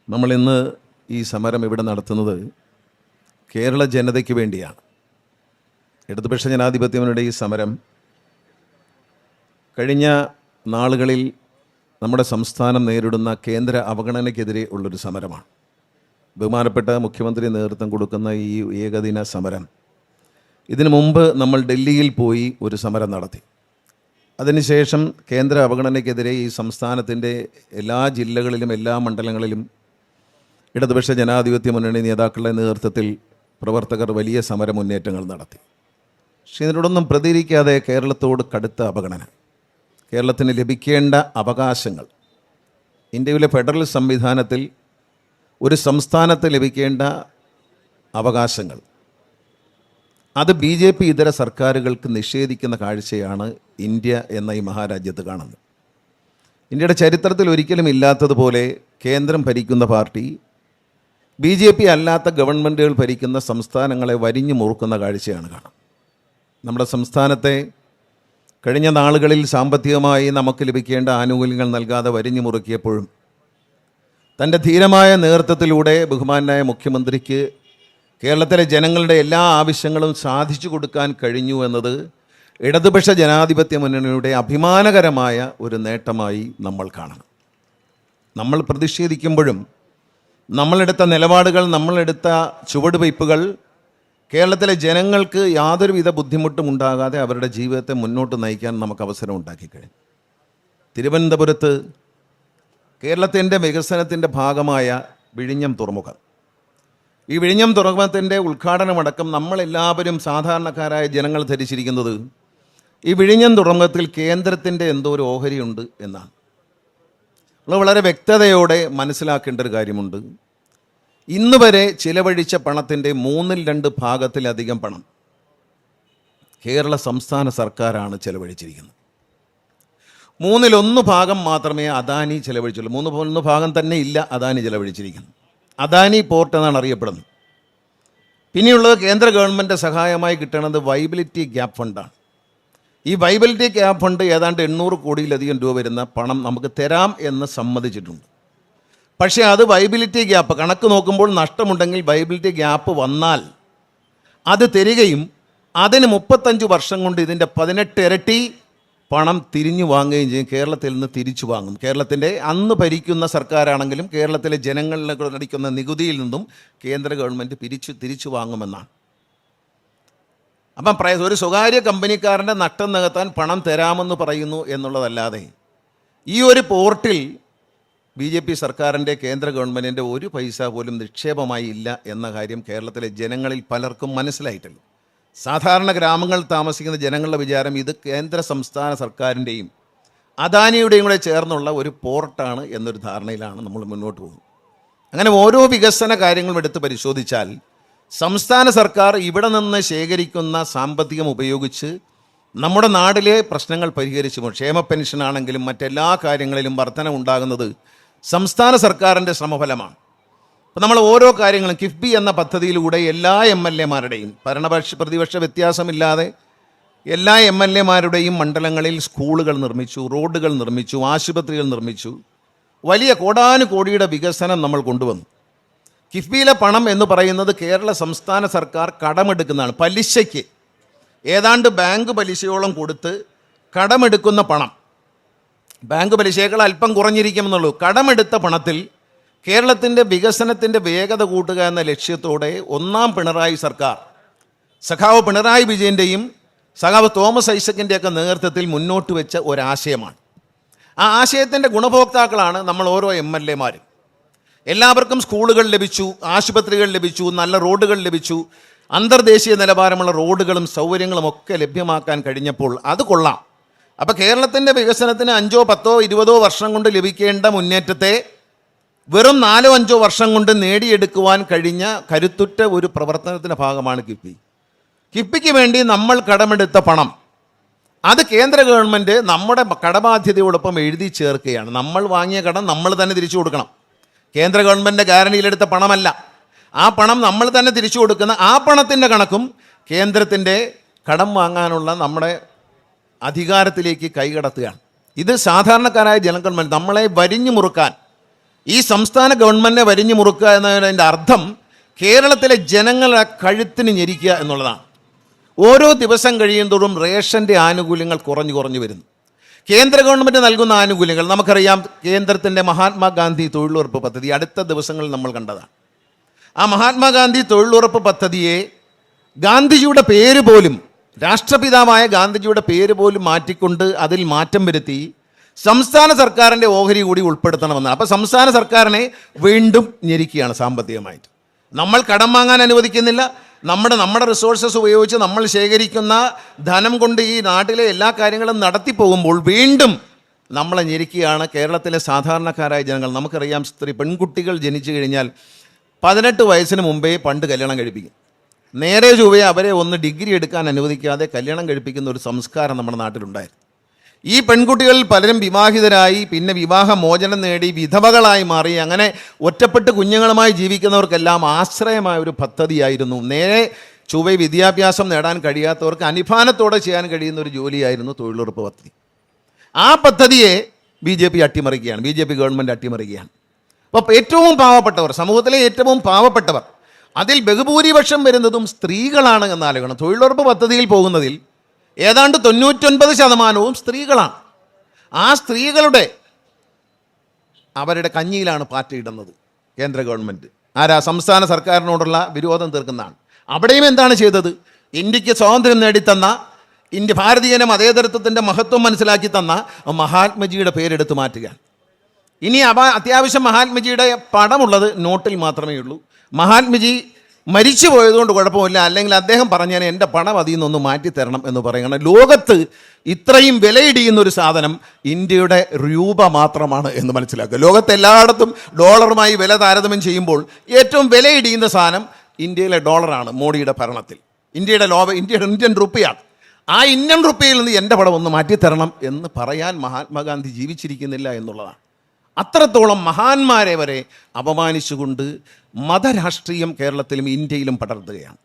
നമ്മളിന്ന് ഈ സമരം ഇവിടെ നടത്തുന്നത് കേരള ജനതയ്ക്ക് വേണ്ടിയാണ്. ഇടതുപക്ഷ ജനാധിപത്യമുന്നണിയുടെ ഈ സമരം കഴിഞ്ഞ നാളുകളിൽ നമ്മുടെ സംസ്ഥാനം നേരിടുന്ന കേന്ദ്ര അവഗണനയ്ക്കെതിരെ ഉള്ളൊരു സമരമാണ്. ബഹുമാനപ്പെട്ട മുഖ്യമന്ത്രി നേതൃത്വം കൊടുക്കുന്ന ഈ ഏകദിന സമരം, ഇതിനു മുമ്പ് നമ്മൾ ഡൽഹിയിൽ പോയി ഒരു സമരം നടത്തി. അതിനുശേഷം കേന്ദ്ര അവഗണനയ്ക്കെതിരെ ഈ സംസ്ഥാനത്തിൻ്റെ എല്ലാ ജില്ലകളിലും എല്ലാ മണ്ഡലങ്ങളിലും ഇടതുപക്ഷ ജനാധിപത്യ മുന്നണി നേതാക്കളുടെ നേതൃത്വത്തിൽ പ്രവർത്തകർ വലിയ സമര മുന്നേറ്റങ്ങൾ നടത്തി. പക്ഷേ ഇതിനോടൊന്നും പ്രതികരിക്കാതെ കേരളത്തോട് കടുത്ത അവഗണന, കേരളത്തിന് ലഭിക്കേണ്ട അവകാശങ്ങൾ, ഇന്ത്യയിലെ ഫെഡറൽ സംവിധാനത്തിൽ ഒരു സംസ്ഥാനത്ത് ലഭിക്കേണ്ട അവകാശങ്ങൾ, അത് BJP ഇതര സർക്കാരുകൾക്ക് നിഷേധിക്കുന്ന കാഴ്ചയാണ് ഇന്ത്യ എന്ന ഈ മഹാരാജ്യത്ത് കാണുന്നത്. ഇന്ത്യയുടെ ചരിത്രത്തിൽ ഒരിക്കലും ഇല്ലാത്തതുപോലെ കേന്ദ്രം ഭരിക്കുന്ന പാർട്ടി BJP അല്ലാത്ത ഗവൺമെൻറ്റുകൾ ഭരിക്കുന്ന സംസ്ഥാനങ്ങളെ വരിഞ്ഞു മുറുക്കുന്ന കാഴ്ചയാണ് കാണുന്നത്. നമ്മുടെ സംസ്ഥാനത്തെ കഴിഞ്ഞ നാളുകളിൽ സാമ്പത്തികമായി നമുക്ക് ലഭിക്കേണ്ട ആനുകൂല്യങ്ങൾ നൽകാതെ വരിഞ്ഞു മുറുക്കിയപ്പോഴും തൻ്റെ ധീരമായ നേതൃത്വത്തിലൂടെ ബഹുമാനായ മുഖ്യമന്ത്രിക്ക് കേരളത്തിലെ ജനങ്ങളുടെ എല്ലാ ആവശ്യങ്ങളും സാധിച്ചു കൊടുക്കാൻ കഴിഞ്ഞു എന്നത് ഇടതുപക്ഷ ജനാധിപത്യ മുന്നണിയുടെ അഭിമാനകരമായ ഒരു നേട്ടമായി നമ്മൾ കാണണം. നമ്മൾ പ്രതിഷേധിക്കുമ്പോഴും നമ്മളെടുത്ത നിലപാടുകൾ, നമ്മളെടുത്ത ചുവടുവയ്പ്പുകൾ കേരളത്തിലെ ജനങ്ങൾക്ക് യാതൊരുവിധ ബുദ്ധിമുട്ടും ഉണ്ടാകാതെ അവരുടെ ജീവിതത്തെ മുന്നോട്ട് നയിക്കാൻ നമുക്ക് അവസരം ഉണ്ടാക്കി കഴിഞ്ഞു. തിരുവനന്തപുരത്ത് കേരളത്തിൻ്റെ വികസനത്തിൻ്റെ ഭാഗമായ വിഴിഞ്ഞം തുറമുഖം, ഈ വിഴിഞ്ഞം തുറമുഖത്തിൻ്റെ ഉദ്ഘാടനമടക്കം നമ്മളെല്ലാവരും സാധാരണക്കാരായ ജനങ്ങൾ ധരിച്ചിരിക്കുന്നത് ഈ വിഴിഞ്ഞം തുറമുഖത്തിൽ കേന്ദ്രത്തിൻ്റെ എന്തോ ഒരു ഓഹരിയുണ്ട് എന്നാണ്. നമ്മൾ വളരെ വ്യക്തതയോടെ മനസ്സിലാക്കേണ്ട ഒരു കാര്യമുണ്ട്. ഇന്ന് വരെ ചിലവഴിച്ച പണത്തിൻ്റെ 2/3 ഭാഗത്തിലധികം പണം കേരള സംസ്ഥാന സർക്കാരാണ് ചിലവഴിച്ചിരിക്കുന്നത്. 1/3 ഭാഗം മാത്രമേ അദാനി ചിലവഴിച്ചുള്ളൂ. 1/3 ഭാഗം തന്നെ ഇല്ല അദാനി ചിലവഴിച്ചിരിക്കുന്നത്. അദാനി പോർട്ട് എന്നാണ് അറിയപ്പെടുന്നത്. പിന്നെയുള്ളത് കേന്ദ്ര ഗവൺമെൻറ് സഹായമായി കിട്ടുന്നത് വൈബിലിറ്റി ഗ്യാപ്പ് ഫണ്ടാണ്. ഈ വൈബിലിറ്റി ഗ്യാപ്പ് ഫണ്ട് ഏതാണ്ട് 800 കോടിയിലധികം രൂപ വരുന്ന പണം നമുക്ക് തരാം എന്ന് സമ്മതിച്ചിട്ടുണ്ട്. പക്ഷേ അത് വൈബിലിറ്റി ഗ്യാപ്പ് കണക്ക് നോക്കുമ്പോൾ നഷ്ടമുണ്ടെങ്കിൽ വൈബിലിറ്റി ഗ്യാപ്പ് വന്നാൽ അത് തരികയും അതിന് 35 വർഷം കൊണ്ട് ഇതിൻ്റെ 18 ഇരട്ടി പണം തിരിഞ്ഞു വാങ്ങുകയും ചെയ്യും. കേരളത്തിൽ നിന്ന് തിരിച്ചു വാങ്ങും. കേരളത്തിൻ്റെ അന്ന് ഭരിക്കുന്ന സർക്കാരാണെങ്കിലും കേരളത്തിലെ ജനങ്ങളിലേക്ക് അടിക്കുന്ന നികുതിയിൽ നിന്നും കേന്ദ്ര ഗവൺമെൻറ് തിരിച്ചു വാങ്ങുമെന്നാണ്. അപ്പം ഒരു സ്വകാര്യ കമ്പനിക്കാരൻ്റെ നഷ്ടം നികത്താൻ പണം തരാമെന്ന് പറയുന്നു എന്നുള്ളതല്ലാതെ ഈ ഒരു പോർട്ടിൽ BJP സർക്കാരിൻ്റെ കേന്ദ്ര ഗവൺമെൻറ്റിൻ്റെ ഒരു പൈസ പോലും നിക്ഷേപമായി ഇല്ല എന്ന കാര്യം കേരളത്തിലെ ജനങ്ങളിൽ പലർക്കും മനസ്സിലായിട്ടില്ല. സാധാരണ ഗ്രാമങ്ങളിൽ താമസിക്കുന്ന ജനങ്ങളുടെ വിചാരം ഇത് കേന്ദ്ര സംസ്ഥാന സർക്കാരിൻ്റെയും അദാനിയുടെയും കൂടെ ചേർന്നുള്ള ഒരു പോർട്ടാണ് എന്നൊരു ധാരണയിലാണ് നമ്മൾ മുന്നോട്ട് പോകുന്നത്. അങ്ങനെ ഓരോ വികസന കാര്യങ്ങളും എടുത്ത് പരിശോധിച്ചാൽ സംസ്ഥാന സർക്കാർ ഇവിടെ നിന്ന് ശേഖരിക്കുന്ന സാമ്പത്തികം ഉപയോഗിച്ച് നമ്മുടെ നാട്ടിലെ പ്രശ്നങ്ങൾ പരിഹരിച്ചു. ക്ഷേമ പെൻഷനാണെങ്കിലും മറ്റെല്ലാ കാര്യങ്ങളിലും വർധന ഉണ്ടാകുന്നത് സംസ്ഥാന സർക്കാരിൻ്റെ ശ്രമഫലമാണ്. അപ്പോൾ നമ്മൾ ഓരോ കാര്യങ്ങളും കിഫ്ബി എന്ന പദ്ധതിയിലൂടെ എല്ലാ MLA-മാരുടെയും പ്രതിപക്ഷ വ്യത്യാസമില്ലാതെ എല്ലാ MLA-മാരുടെയും മണ്ഡലങ്ങളിൽ സ്കൂളുകൾ നിർമ്മിച്ചു, റോഡുകൾ നിർമ്മിച്ചു, ആശുപത്രികൾ നിർമ്മിച്ചു. വലിയ കോടാനുകോടിയുടെ വികസനം നമ്മൾ കൊണ്ടുവന്നു. കിഫ്ബിയിലെ പണം എന്ന് പറയുന്നത് കേരള സംസ്ഥാന സർക്കാർ കടമെടുക്കുന്നതാണ്. പലിശയ്ക്ക് ഏതാണ്ട് ബാങ്ക് പലിശയോളം കൊടുത്ത് കടമെടുക്കുന്ന പണം, ബാങ്ക് പലിശയേക്കാൾ അല്പം കുറഞ്ഞിരിക്കുമെന്നുള്ളൂ. കടമെടുത്ത പണത്തിൽ കേരളത്തിൻ്റെ വികസനത്തിൻ്റെ വേഗത കൂട്ടുക എന്ന ലക്ഷ്യത്തോടെ ഒന്നാം പിണറായി സർക്കാർ, സഖാവ് പിണറായി വിജയൻ്റെയും സഖാവ് തോമസ് ഐസക്കിൻ്റെയൊക്കെ നേതൃത്വത്തിൽ മുന്നോട്ട് വെച്ച ഒരാശയമാണ്. ആ ആശയത്തിൻ്റെ ഗുണഭോക്താക്കളാണ് നമ്മൾ ഓരോ MLA-മാരും. എല്ലാവർക്കും സ്കൂളുകൾ ലഭിച്ചു, ആശുപത്രികൾ ലഭിച്ചു, നല്ല റോഡുകൾ ലഭിച്ചു. അന്തർദേശീയ നിലവാരമുള്ള റോഡുകളും സൗകര്യങ്ങളും ഒക്കെ ലഭ്യമാക്കാൻ കഴിഞ്ഞപ്പോൾ അത് കൊള്ളാം. അപ്പോൾ കേരളത്തിൻ്റെ വികസനത്തിന് 5, 10, 20 വർഷം കൊണ്ട് ലഭിക്കേണ്ട മുന്നേറ്റത്തെ വെറും 4, 5 വർഷം കൊണ്ട് നേടിയെടുക്കുവാൻ കഴിഞ്ഞ കരുത്തുറ്റ ഒരു പ്രവർത്തനത്തിൻ്റെ ഭാഗമാണ് കിഫ്ബി. കിഫ്ബിക്ക് വേണ്ടി നമ്മൾ കടമെടുത്ത പണം അത് കേന്ദ്ര ഗവൺമെൻറ് നമ്മുടെ കടബാധ്യതയോടൊപ്പം എഴുതി ചേർക്കുകയാണ്. നമ്മൾ വാങ്ങിയ കടം നമ്മൾ തന്നെ തിരിച്ചു കൊടുക്കണം. കേന്ദ്ര ഗവൺമെൻറ് ഗ്യാരണ്ടിയിലെടുത്ത പണമല്ല. ആ പണം നമ്മൾ തന്നെ തിരിച്ചു കൊടുക്കുന്ന ആ പണത്തിൻ്റെ കണക്കും കേന്ദ്രത്തിൻ്റെ കടം വാങ്ങാനുള്ള നമ്മുടെ അധികാരത്തിലേക്ക് കൈകടത്തുകയാണ്. ഇത് സാധാരണക്കാരായ ജനങ്ങൾ നമ്മളെ വരിഞ്ഞു മുറുക്കാൻ ഈ സംസ്ഥാന ഗവൺമെൻറ്റിനെ വരിഞ്ഞു മുറുക്കുക എന്നതിൻ്റെ അർത്ഥം കേരളത്തിലെ ജനങ്ങളെ കഴുത്തിന് ഞെരിക്കുക എന്നുള്ളതാണ്. ഓരോ ദിവസം കഴിയുന്തോറും റേഷൻ്റെ ആനുകൂല്യങ്ങൾ കുറഞ്ഞു വരുന്നു. കേന്ദ്ര ഗവൺമെൻറ് നൽകുന്ന ആനുകൂല്യങ്ങൾ നമുക്കറിയാം. കേന്ദ്രത്തിൻ്റെ മഹാത്മാഗാന്ധി തൊഴിലുറപ്പ് പദ്ധതി അടുത്ത ദിവസങ്ങളിൽ നമ്മൾ കണ്ടതാണ്. ആ മഹാത്മാഗാന്ധി തൊഴിലുറപ്പ് പദ്ധതിയെ ഗാന്ധിജിയുടെ പേര് പോലും, രാഷ്ട്രപിതാവായ ഗാന്ധിജിയുടെ പേര് പോലും മാറ്റിക്കൊണ്ട് അതിൽ മാറ്റം വരുത്തി സംസ്ഥാന സർക്കാരിൻ്റെ ഓഹരി കൂടി ഉൾപ്പെടുത്തണമെന്നാണ്. അപ്പോൾ സംസ്ഥാന സർക്കാരിനെ വീണ്ടും ഞെരിക്കുകയാണ് സാമ്പത്തികമായിട്ട്. നമ്മൾ കടം വാങ്ങാൻ അനുവദിക്കുന്നില്ല. നമ്മുടെ റിസോഴ്സസ് ഉപയോഗിച്ച് നമ്മൾ ശേഖരിക്കുന്ന ധനം കൊണ്ട് ഈ നാട്ടിലെ എല്ലാ കാര്യങ്ങളും നടത്തിപ്പോകുമ്പോൾ വീണ്ടും നമ്മളെ ഞെരിക്കുകയാണ് കേരളത്തിലെ സാധാരണക്കാരായ ജനങ്ങൾ. നമുക്കറിയാം, പെൺകുട്ടികൾ ജനിച്ചു കഴിഞ്ഞാൽ 18 വയസ്സിന് മുമ്പേ പണ്ട് കല്യാണം കഴിപ്പിക്കും. നേരെ ചൊവ്വേ അവരെ ഒന്ന് ഡിഗ്രി എടുക്കാൻ അനുവദിക്കാതെ കല്യാണം കഴിപ്പിക്കുന്ന ഒരു സംസ്കാരം നമ്മുടെ നാട്ടിലുണ്ടായിരുന്നു. ഈ പെൺകുട്ടികളിൽ പലരും വിവാഹിതരായി, പിന്നെ വിവാഹമോചനം നേടി വിധവകളായി മാറി. അങ്ങനെ ഒറ്റപ്പെട്ട് കുഞ്ഞുങ്ങളുമായി ജീവിക്കുന്നവർക്കെല്ലാം ആശ്രയമായ ഒരു പദ്ധതിയായിരുന്നു. നേരെ ചൊവ്വേ വിദ്യാഭ്യാസം നേടാൻ കഴിയാത്തവർക്ക് അനുഭാനത്തോടെ ചെയ്യാൻ കഴിയുന്ന ഒരു ജോലിയായിരുന്നു തൊഴിലുറപ്പ് പദ്ധതി. ആ പദ്ധതിയെ BJP അട്ടിമറിക്കുകയാണ്, BJP ഗവൺമെൻറ് അട്ടിമറിക്കുകയാണ്. അപ്പോൾ ഏറ്റവും പാവപ്പെട്ടവർ, സമൂഹത്തിലെ ഏറ്റവും പാവപ്പെട്ടവർ, അതിൽ ബഹുഭൂരിപക്ഷം വരുന്നതും സ്ത്രീകളാണ് എന്നാലോചിക്കണം. തൊഴിലുറപ്പ് പദ്ധതിയിൽ പോകുന്നതിൽ ഏതാണ്ട് 99% സ്ത്രീകളാണ്. ആ സ്ത്രീകളുടെ അവരുടെ കഞ്ഞിയിലാണ് പാറ്റയിടുന്നത് കേന്ദ്ര ഗവൺമെൻറ്. ആരാ? സംസ്ഥാന സർക്കാരിനോടുള്ള വിരോധം തീർക്കുന്നതാണ്. അവിടെയും എന്താണ് ചെയ്തത്? ഇന്ത്യക്ക് സ്വാതന്ത്ര്യം നേടിത്തന്ന, ഭാരതീയന്റെ മതേതരത്വത്തിൻ്റെ മഹത്വം മനസ്സിലാക്കി തന്ന മഹാത്മജിയുടെ പേരെടുത്ത് മാറ്റുക. ഇനി അത്യാവശ്യം മഹാത്മജിയുടെ പടമുള്ളത് നോട്ടിൽ മാത്രമേ ഉള്ളൂ. മഹാത്മജി മരിച്ചു പോയതുകൊണ്ട് കുഴപ്പമില്ല, അല്ലെങ്കിൽ അദ്ദേഹം പറഞ്ഞാൽ എൻ്റെ പണം അതിൽ നിന്നൊന്ന് മാറ്റിത്തരണം എന്ന് പറയണം. ലോകത്ത് ഇത്രയും വിലയിടിയുന്ന ഒരു സാധനം ഇന്ത്യയുടെ രൂപ മാത്രമാണ് എന്ന് മനസ്സിലാക്കുക. ലോകത്ത് എല്ലായിടത്തും ഡോളറുമായി വില താരതമ്യം ചെയ്യുമ്പോൾ ഏറ്റവും വിലയിടിയുന്ന സാധനം ഇന്ത്യയിലെ ഡോളറാണ്. മോഡിയുടെ ഭരണത്തിൽ ഇന്ത്യൻ റുപ്പിയാണ്. ആ ഇന്ത്യൻ റുപ്പിയിൽ നിന്ന് എൻ്റെ പണം ഒന്ന് മാറ്റിത്തരണം എന്ന് പറയാൻ മഹാത്മാഗാന്ധി ജീവിച്ചിരിക്കുന്നില്ല എന്നുള്ളതാണ്. അത്രത്തോളം മഹാന്മാരെ വരെ അപമാനിച്ചുകൊണ്ട് മതരാഷ്ട്രീയം കേരളത്തിലും ഇന്ത്യയിലും പടർത്തുകയാണ്.